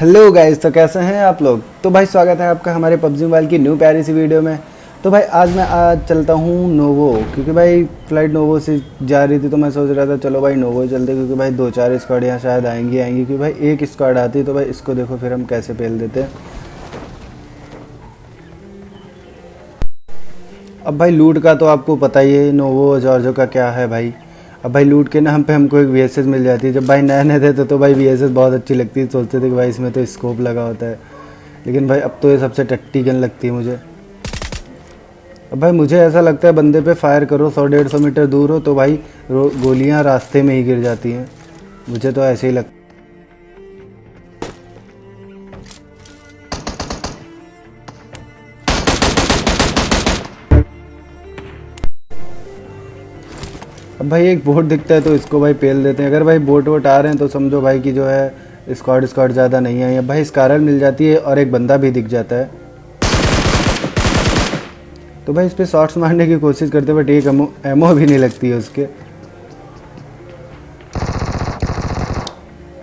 Hello guys, तो कैसे हैं आप लोग। तो भाई स्वागत है आपका हमारे पबजी मोबाइल की न्यू प्यारी सी वीडियो में। तो भाई आज चलता हूँ नोवो, क्योंकि भाई फ्लाइट नोवो से जा रही थी तो मैं सोच रहा था चलो भाई नोवो चलते, क्योंकि भाई 2-4 स्क्वाड यहाँ शायद आएंगी क्योंकि भाई एक स्क्वाड आती है तो भाई इसको देखो फिर हम कैसे पेल देते हैं। अब भाई लूट का तो आपको पता ही है नोवो जॉर्जो का क्या है भाई। अब भाई लूट के नाम पे हमको एक वीएसएस मिल जाती है। जब भाई नए नए थे तो भाई वीएसएस बहुत अच्छी लगती है, सोचते थे कि भाई इसमें तो स्कोप लगा होता है, लेकिन भाई अब तो ये सबसे टट्टी गन लगती है मुझे। अब भाई मुझे ऐसा लगता है बंदे पे फायर करो 100-150 मीटर दूर हो तो भाई गोलियां रास्ते में ही गिर जाती हैं, मुझे तो ऐसे ही लगता है। अब भाई एक बोट दिखता है तो इसको भाई पेल देते हैं। अगर भाई बोट वोट आ रहे हैं तो समझो भाई कि जो है स्क्वाड ज़्यादा नहीं है। अब भाई स्कारल मिल जाती है और एक बंदा भी दिख जाता है, तो भाई इस पर शॉट्स मारने की कोशिश करते बट एक एमओ भी नहीं लगती है उसके।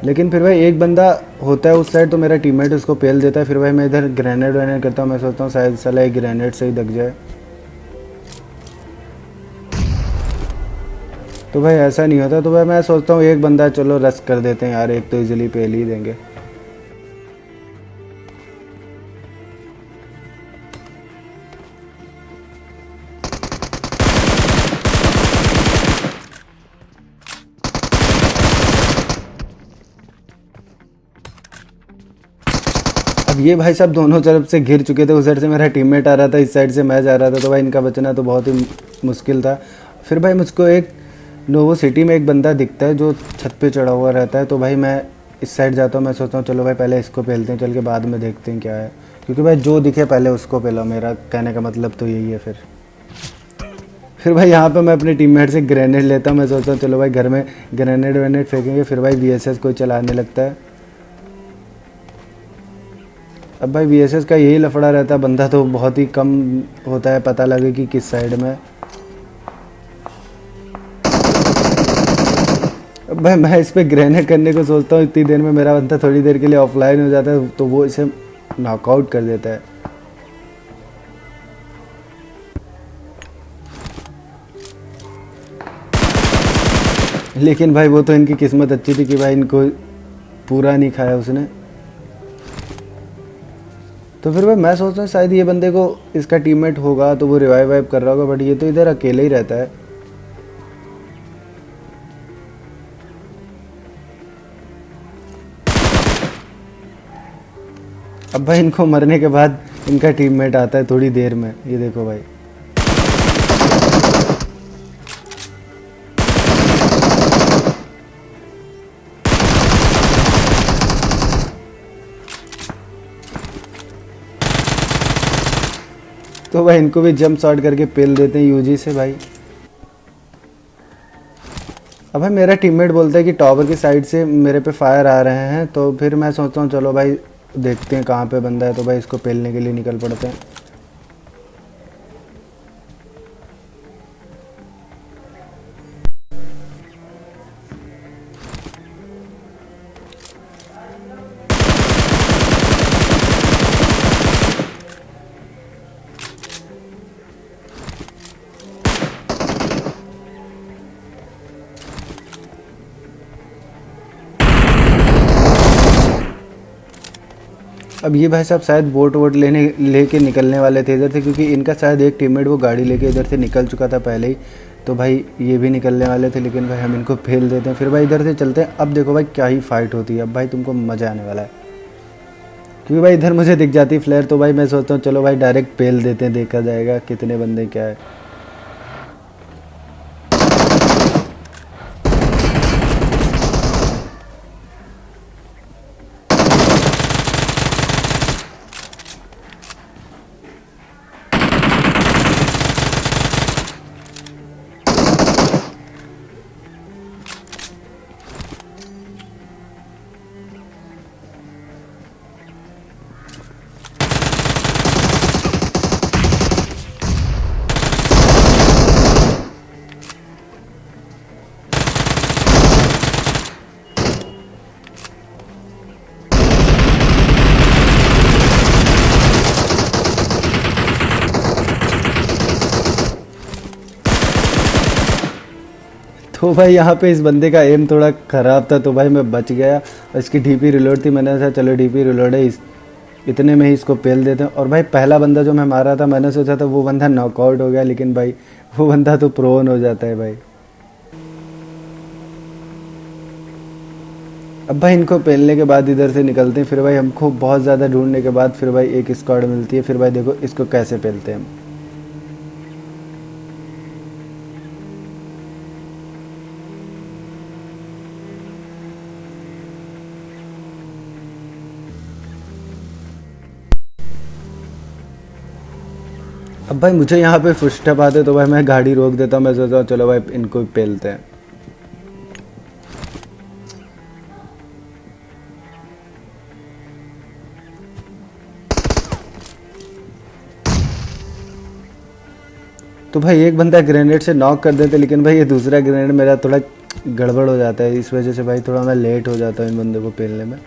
लेकिन फिर भाई एक बंदा होता है उस साइड तो मेरा टीममेट उसको पेल देता है। फिर भाई मैं इधर ग्रेनेड वैनेड करता हूँ, मैं सोचता हूँ शायद साला एक ग्रेनेड से ही दग जाए, तो भाई ऐसा नहीं होता। तो भाई मैं सोचता हूँ एक बंदा चलो रश कर देते हैं यार, एक तो इजीली पेल ही देंगे। अब ये भाई साहब दोनों तरफ से घिर चुके थे, उस साइड से मेरा टीममेट आ रहा था, इस साइड से मैं जा रहा था, तो भाई इनका बचना तो बहुत ही मुश्किल था। फिर भाई मुझको एक नोवो सिटी में एक बंदा दिखता है जो छत पे चढ़ा हुआ रहता है, तो भाई मैं इस साइड जाता हूँ। मैं सोचता हूँ चलो भाई पहले इसको पेलते हैं, चल के बाद में देखते हैं क्या है, क्योंकि भाई जो दिखे पहले उसको पेलो, मेरा कहने का मतलब तो यही है। फिर भाई यहाँ पे मैं अपने टीममेट से ग्रेनेड लेता हूँ। मैं सोचता हूँ चलो भाई घर में ग्रेनेड वेनेड फेंकेंगे, फिर भाई वीएसएस कोई चलाने लगता है। अब भाई वीएसएस का यही लफड़ा रहता है, बंदा तो बहुत ही कम होता है, पता लगे कि किस साइड में। अब भाई मैं इस पर ग्रेनेड करने को सोचता हूँ, इतनी देर में मेरा बंदा थोड़ी देर के लिए ऑफलाइन हो जाता है, तो वो इसे नॉकआउट कर देता है। लेकिन भाई वो तो इनकी किस्मत अच्छी थी कि भाई इनको पूरा नहीं खाया उसने। तो फिर भाई मैं सोचता हूँ शायद ये बंदे को इसका टीममेट होगा तो वो रिवाइव वाइव कर रहा होगा, बट ये तो इधर अकेले ही रहता है। अब भाई इनको मरने के बाद इनका टीममेट आता है थोड़ी देर में, ये देखो भाई। तो भाई इनको भी जंप शॉट करके पेल देते हैं यूजी से भाई। अब भाई मेरा टीममेट बोलता है कि टॉवर की साइड से मेरे पे फायर आ रहे हैं, तो फिर मैं सोचता हूँ चलो भाई देखते हैं कहाँ पे बंदा है, तो भाई इसको पेलने के लिए निकल पड़ते हैं। अब ये भाई साहब शायद बोट वोट लेके निकलने वाले थे इधर से, क्योंकि इनका शायद एक टीममेट वो गाड़ी लेके इधर से निकल चुका था पहले ही, तो भाई ये भी निकलने वाले थे, लेकिन भाई हम इनको फेल देते हैं। फिर भाई इधर से चलते हैं। अब देखो भाई क्या ही फाइट होती है, अब भाई तुमको मज़ा आने वाला है, क्योंकि भाई इधर मुझे दिख जाती फ्लेयर, तो भाई मैं सोचता हूँ चलो भाई डायरेक्ट पेल देते हैं, देखा जाएगा कितने बंदे क्या है। तो भाई यहाँ पे इस बंदे का एम थोड़ा ख़राब था, तो भाई मैं बच गया। इसकी डीपी रिलोड थी, मैंने सोचा चलो डीपी रिलोड है, इतने में ही इसको पेल देते हैं। और भाई पहला बंदा जो मैं मारा था, मैंने सोचा था वो बंदा नॉकआउट हो गया, लेकिन भाई वो बंदा तो प्रोन हो जाता है भाई। अब भाई इनको पेलने के बाद इधर से निकलते हैं। फिर भाई हमको बहुत ज़्यादा ढूंढने के बाद फिर भाई एक स्क्वाड मिलती है। फिर भाई देखो इसको कैसे पेलते हैं हम। अब भाई मुझे यहाँ पे फुटस्टेप आते, तो भाई मैं गाड़ी रोक देता हूँ। मैं सोचता हूँ चलो भाई इनको पेलते हैं। तो भाई एक बंदा ग्रेनेड से नॉक कर देते, लेकिन भाई ये दूसरा ग्रेनेड मेरा थोड़ा गड़बड़ हो जाता है, इस वजह से भाई थोड़ा मैं लेट हो जाता हूँ इन बंदे को पेलने में।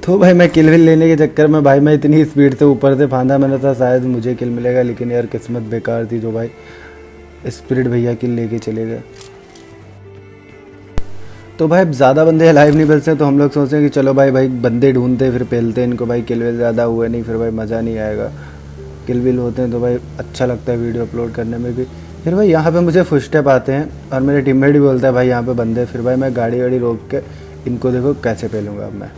तो भाई मैं किल विल लेने के चक्कर में भाई मैं इतनी स्पीड से ऊपर से फांदा, मैंने था शायद मुझे किल मिलेगा, लेकिन यार किस्मत बेकार थी, जो भाई स्पिरिट भैया किल लेके चले गए। तो भाई अब ज़्यादा बंदे लाइव नहीं बचते, तो हम लोग सोचते हैं कि चलो भाई बंदे ढूंढते फिर पेलते इनको। भाई किल विल ज़्यादा हुए नहीं, फिर भाई मज़ा नहीं आएगा। किल विल होते हैं तो भाई अच्छा लगता है वीडियो अपलोड करने में भी। फिर भाई यहाँ पे मुझे फुटस्टेप आते हैं और मेरे टीममेट भी बोलता है भाई यहाँ पे बंदे। फिर भाई मैं गाड़ी वाड़ी रोक के इनको देखो कैसे पेलूँगा अब मैं।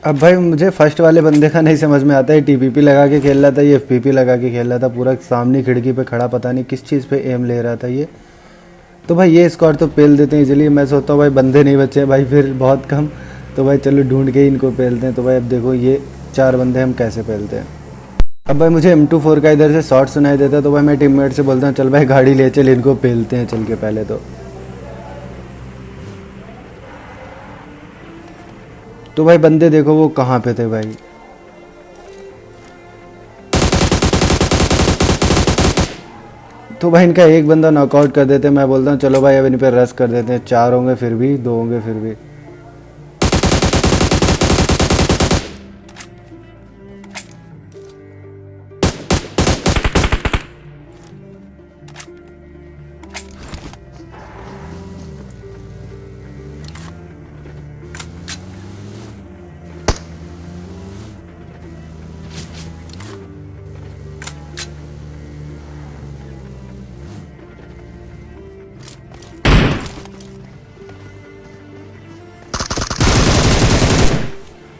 अब भाई मुझे फर्स्ट वाले बंदे का नहीं समझ में आता है, टीपीपी लगा के खेल रहा था, ये एफपीपी लगा के खेल रहा था, पूरा सामने खिड़की पे खड़ा, पता नहीं किस चीज़ पे एम ले रहा था ये। तो भाई ये स्क्वाड तो पेल देते हैं इजीली। मैं सोचता हूँ भाई बंदे नहीं बचे भाई फिर बहुत कम, तो भाई चलो ढूंढ के ही इनको पेलते हैं। तो भाई अब देखो ये 4 बंदे हम कैसे पेलते हैं। अब भाई मुझे M24 का इधर से शॉट सुनाई देता है, तो भाई मैं टीममेट से बोलता हूँ चल भाई गाड़ी ले चल, इनको पेलते हैं चल के पहले। तो भाई बंदे देखो वो कहाँ पे थे भाई। तो भाई इनका एक बंदा नॉकआउट कर देते हैं। मैं बोलता हूँ चलो भाई अब इन पे रश कर देते हैं। 4 होंगे फिर भी, 2 होंगे फिर भी।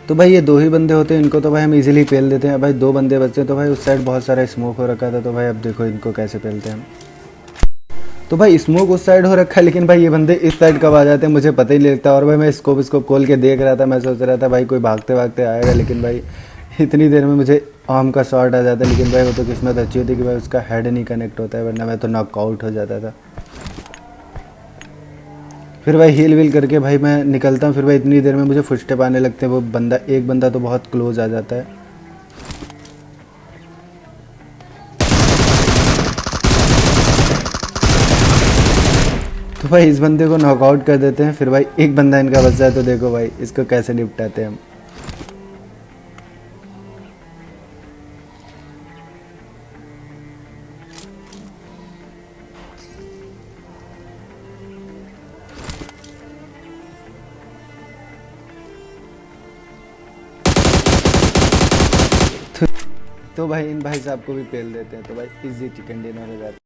तो भाई ये 2 ही बंदे होते हैं, इनको तो भाई हम इजीली पेल देते हैं। भाई 2 बंदे बचते हैं, तो भाई उस साइड बहुत सारा स्मोक हो रखा था। तो भाई अब देखो इनको कैसे पेलते हैं हम। तो भाई स्मोक उस साइड हो रखा है, लेकिन भाई ये बंदे इस साइड कब आ जाते हैं मुझे पता ही नहीं लगता। और भाई मैं स्कोप खोल के देख रहा था, मैं सोच रहा था भाई कोई भागते भागते आएगा, लेकिन भाई इतनी देर में मुझे आर्म का शॉट आ जाता है। लेकिन भाई वो तो किस्मत अच्छी होती कि भाई उसका हेड नहीं कनेक्ट होता है, वरना मैं तो नॉकआउट हो जाता था। फिर भाई हील वील करके भाई मैं निकलता हूँ। फिर भाई इतनी देर में मुझे फुटस्टेप आने लगते हैं। वो बंदा एक बंदा तो बहुत क्लोज आ जाता है। तो तो भाई इस बंदे को नॉकआउट कर देते हैं, फिर भाई एक बंदा इनका बचा है, तो देखो भाई इसको कैसे निपटाते हैं हम। तो भाई इन भाई साहब को भी पेल देते हैं, तो भाई इजी चिकन डिनर हो जाता है।